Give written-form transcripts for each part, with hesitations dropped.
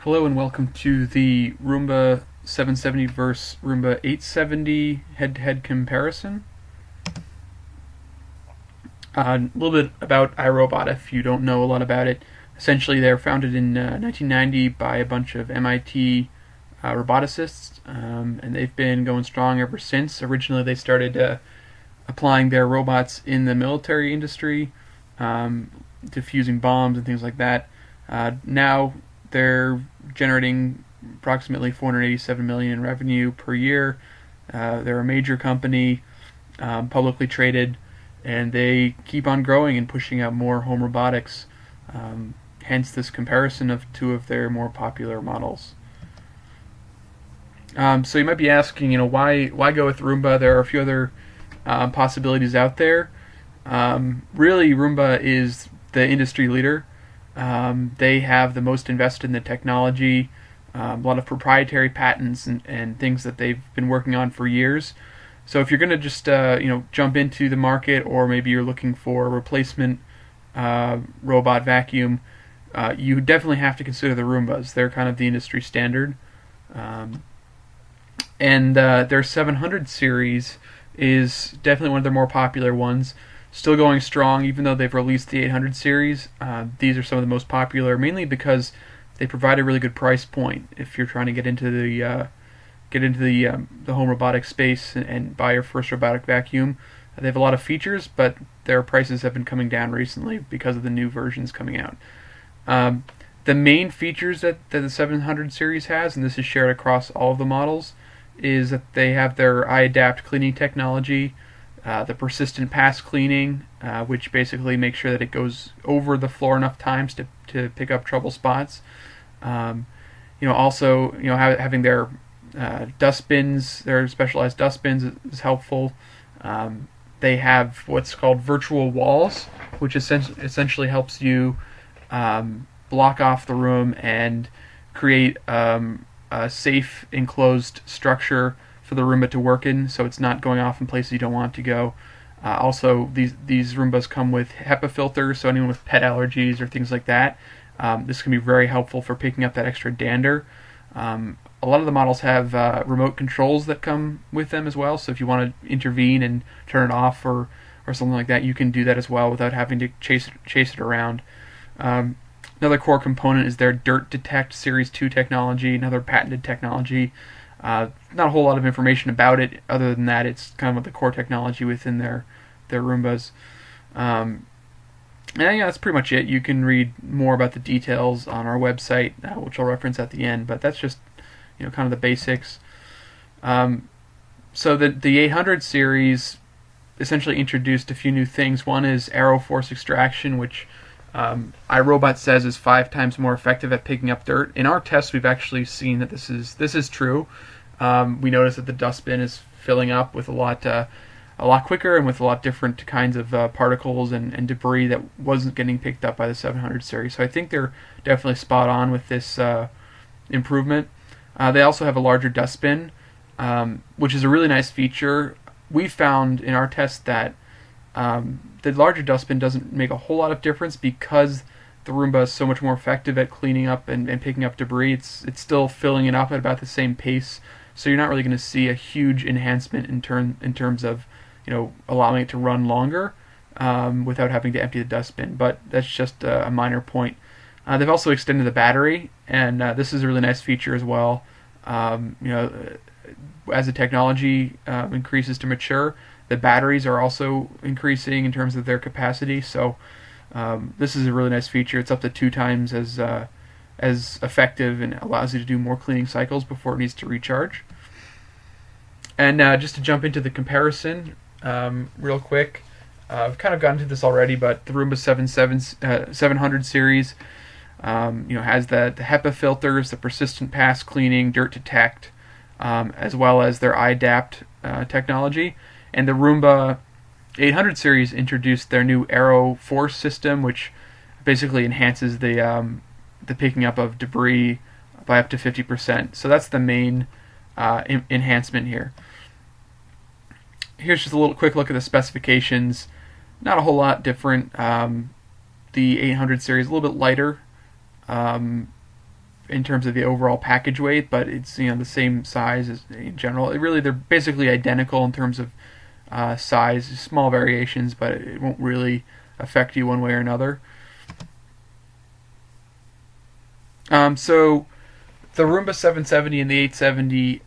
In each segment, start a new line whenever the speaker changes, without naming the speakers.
Hello and welcome to the Roomba 770 versus Roomba 870 head-to-head comparison. A little bit about iRobot if you don't know a lot about it. Essentially, they were founded in 1990 by a bunch of MIT roboticists, and they've been going strong ever since. Originally, they started applying their robots in the military industry, defusing bombs and things like that. Now they're generating approximately $487 million in revenue per year. They're a major company, publicly traded, and they keep on growing and pushing out more home robotics. Hence this comparison of two of their more popular models. So you might be asking, why go with Roomba? There are a few other possibilities out there. Really, Roomba is the industry leader. They have the most invested in the technology, a lot of proprietary patents and things that they've been working on for years. So if you're going to just jump into the market, or maybe you're looking for a replacement robot vacuum, you definitely have to consider the Roombas. They're kind of the industry standard. And their 700 series is definitely one of their more popular ones. Still going strong, even though they've released the 800 series. These are some of the most popular, mainly because they provide a really good price point if you're trying to get into the home robotic space and buy your first robotic vacuum. They have a lot of features, but their prices have been coming down recently because of the new versions coming out. The main features that the 700 series has, and this is shared across all of the models, is that they have their iAdapt cleaning technology, the persistent pass cleaning, which basically makes sure that it goes over the floor enough times to pick up trouble spots. Also, having their dustbins, their specialized dustbins is helpful. They have what's called virtual walls, which essentially helps you block off the room and create a safe, enclosed structure for the Roomba to work in, so it's not going off in places you don't want to go. Also, these Roombas come with HEPA filters, so anyone with pet allergies or things like that, this can be very helpful for picking up that extra dander. A lot of the models have remote controls that come with them as well, so if you want to intervene and turn it off or something like that, you can do that as well without having to chase it around. Another core component is their Dirt Detect Series 2 technology, another patented technology. Not a whole lot of information about it, other than that it's kind of the core technology within their Roombas. And that's pretty much it. You can read more about the details on our website, which I'll reference at the end, but that's just kind of the basics. So the 800 series essentially introduced a few new things. One is arrow force extraction, which iRobot says is 5 times more effective at picking up dirt. In our tests, we've actually seen that this is true. We noticed that the dustbin is filling up with a lot quicker and with a lot different kinds of particles and debris that wasn't getting picked up by the 700 series. So I think they're definitely spot on with this improvement. They also have a larger dustbin, which is a really nice feature. We found in our test that the larger dustbin doesn't make a whole lot of difference because the Roomba is so much more effective at cleaning up and picking up debris. It's still filling it up at about the same pace, so you're not really going to see a huge enhancement in terms of allowing it to run longer without having to empty the dustbin. But that's just a minor point. They've also extended the battery, and this is a really nice feature as well. As the technology increases to mature, the batteries are also increasing in terms of their capacity. So this is a really nice feature. It's up to 2 times as effective and allows you to do more cleaning cycles before it needs to recharge. And just to jump into the comparison real quick, I've kind of gotten to this already, but the Roomba 700 series has the HEPA filters, the persistent pass cleaning, Dirt Detect, as well as their iAdapt technology. And the Roomba 800 series introduced their new arrow force system, which basically enhances the picking up of debris by up to 50%. So that's the main enhancement here. Here's just a little quick look at the specifications. Not a whole lot different. The 800 series a little bit lighter. in terms of the overall package weight, but it's the same size as in general. They're basically identical in terms of size, small variations, but it won't really affect you one way or another. So the Roomba 770 and the 870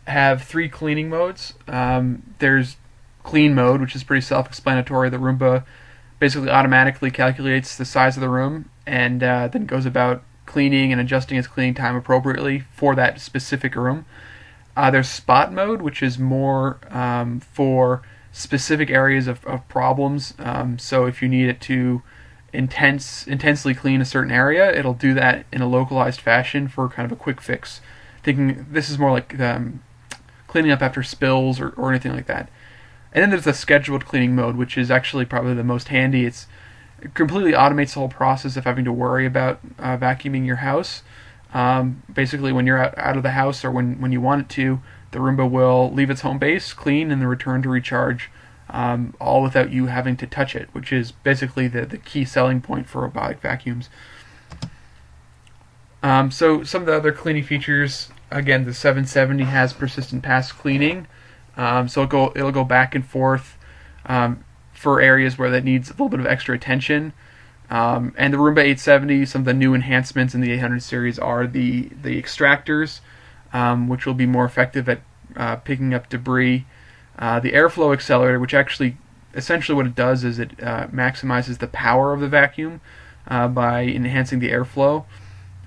have 3 cleaning modes. There's clean mode, which is pretty self-explanatory. The Roomba basically automatically calculates the size of the room and then goes about cleaning and adjusting its cleaning time appropriately for that specific room. There's spot mode, which is more for specific areas of problems. So if you need it to intensely clean a certain area, it'll do that in a localized fashion for kind of a quick fix. Thinking this is more like cleaning up after spills or anything like that. And then there's the scheduled cleaning mode, which is actually probably the most handy. It completely automates the whole process of having to worry about vacuuming your house. Basically, when you're out of the house or when you want it to, the Roomba will leave its home base, clean, and then return to recharge, all without you having to touch it, which is basically the key selling point for robotic vacuums. So some of the other cleaning features, again, the 770 has persistent pass cleaning, so it'll go back and forth for areas where that needs a little bit of extra attention. And the Roomba 870, some of the new enhancements in the 800 series are the extractors, which will be more effective at picking up debris. The airflow accelerator, which actually essentially what it does is it maximizes the power of the vacuum by enhancing the airflow.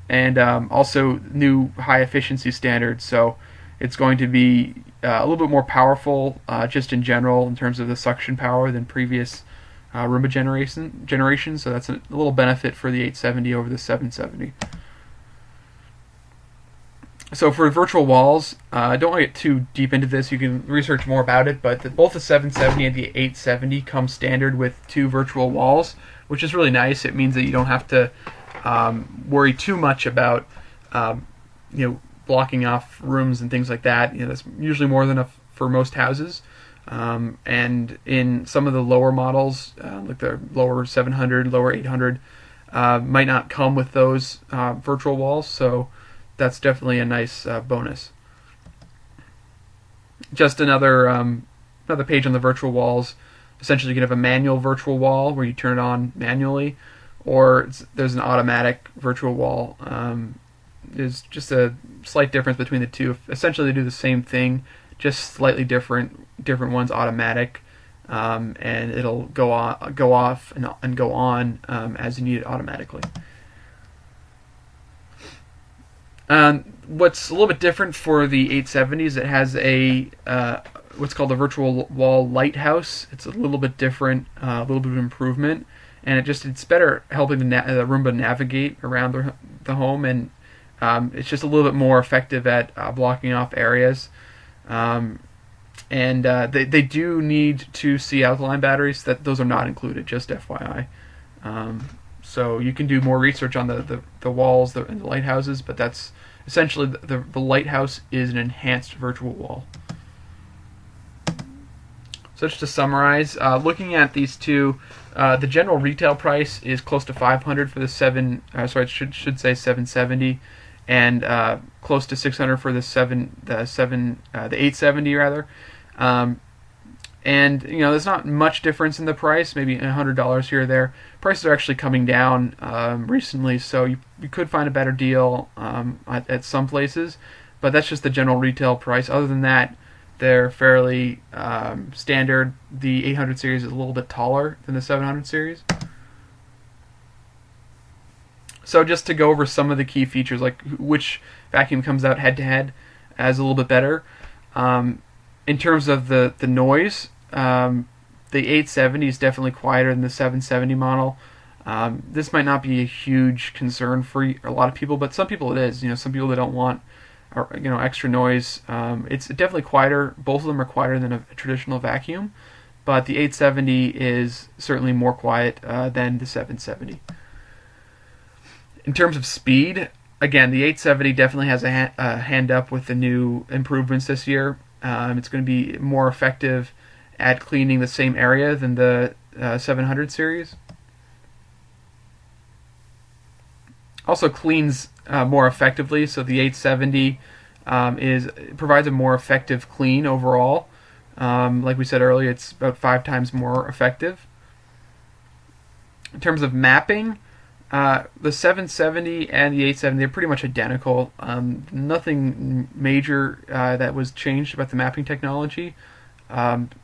And also new high efficiency standards, so it's going to be a little bit more powerful just in general in terms of the suction power than previous Roomba generations, so that's a little benefit for the 870 over the 770. So for virtual walls, I don't want to get too deep into this. You can research more about it, but both the 770 and the 870 come standard with 2 virtual walls, which is really nice. It means that you don't have to worry too much about blocking off rooms and things like that. That's usually more than enough for most houses. And in some of the lower models, like the lower 700, lower 800, might not come with those virtual walls, so that's definitely a nice bonus. Just another page on the virtual walls. Essentially, you can have a manual virtual wall where you turn it on manually, or there's an automatic virtual wall. There's just a slight difference between the two. Essentially, they do the same thing, just slightly different. Different one's automatic, and it'll go off and go on as you need it automatically. What's a little bit different for the 870s, it has a what's called a virtual wall lighthouse. It's a little bit different, a little bit of improvement, and it's better helping the Roomba navigate around the home, and it's just a little bit more effective at blocking off areas. And they do need 2C alkaline batteries. Those are not included, just FYI. So you can do more research on the walls and the lighthouses, but that's essentially the lighthouse is an enhanced virtual wall. So just to summarize, looking at these two, the general retail price is close to $500 for the should say 770, and close to $600 for the 870 rather. And there's not much difference in the price, maybe $100 here or there. Prices are actually coming down recently, so you could find a better deal at some places, but that's just the general retail price. Other than that, they're fairly standard. The 800 series is a little bit taller than the 700 series. So just to go over some of the key features, like which vacuum comes out head-to-head as a little bit better. In terms of the noise, the 870 is definitely quieter than the 770 model. This might not be a huge concern for a lot of people, but some people it is. Some people that don't want extra noise. It's definitely quieter. Both of them are quieter than a traditional vacuum, but the 870 is certainly more quiet than the 770. In terms of speed, again, the 870 definitely has a hand up with the new improvements this year. It's going to be more effective at cleaning the same area than the 700 series. Also cleans more effectively. So the 870 provides a more effective clean overall. Like we said earlier, it's about 5 times more effective. In terms of mapping, the 770 and the 870 are pretty much identical. Nothing major that was changed about the mapping technology.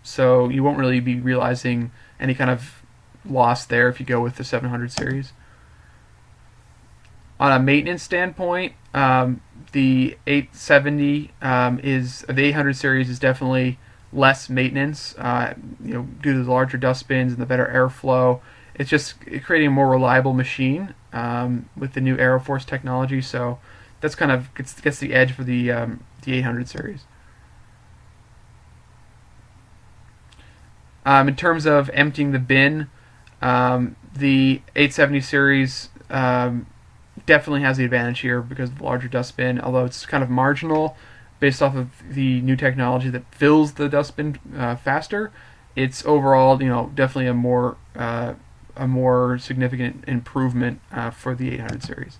So you won't really be realizing any kind of loss there if you go with the 700 series. On a maintenance standpoint, the 870 the 800 series is definitely less maintenance. Due to the larger dust bins and the better airflow, it's just creating a more reliable machine with the new Aeroforce technology. So that's kind of gets the edge for the 800 series. In terms of emptying the bin, the 870 series definitely has the advantage here because of the larger dust bin, although it's kind of marginal based off of the new technology that fills the dustbin faster. It's overall, definitely a more significant improvement for the 800 series.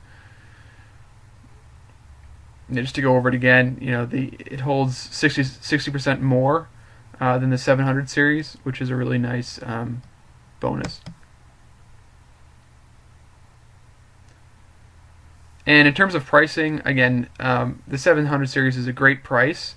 And just to go over it again, it holds 60% more than the 700 series, which is a really nice bonus. And in terms of pricing, again, the 700 series is a great price.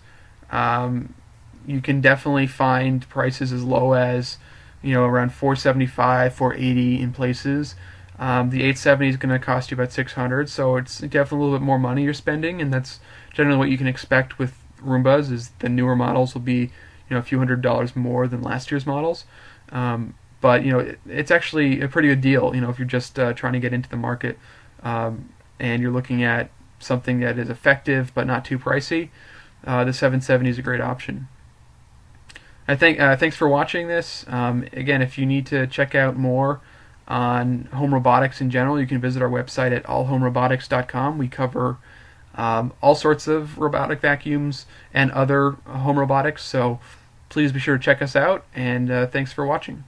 You can definitely find prices as low as around $475, $480 in places. The 870 is going to cost you about $600, so it's definitely a little bit more money you're spending, and that's generally what you can expect with Roombas. Is the newer models will be a few $100s more than last year's models. But it's actually a pretty good deal. If you're just trying to get into the market. And you're looking at something that is effective but not too pricey, the 770 is a great option. I think thanks for watching this. Again, if you need to check out more on home robotics in general, you can visit our website at allhomerobotics.com. We cover all sorts of robotic vacuums and other home robotics, so please be sure to check us out, and thanks for watching.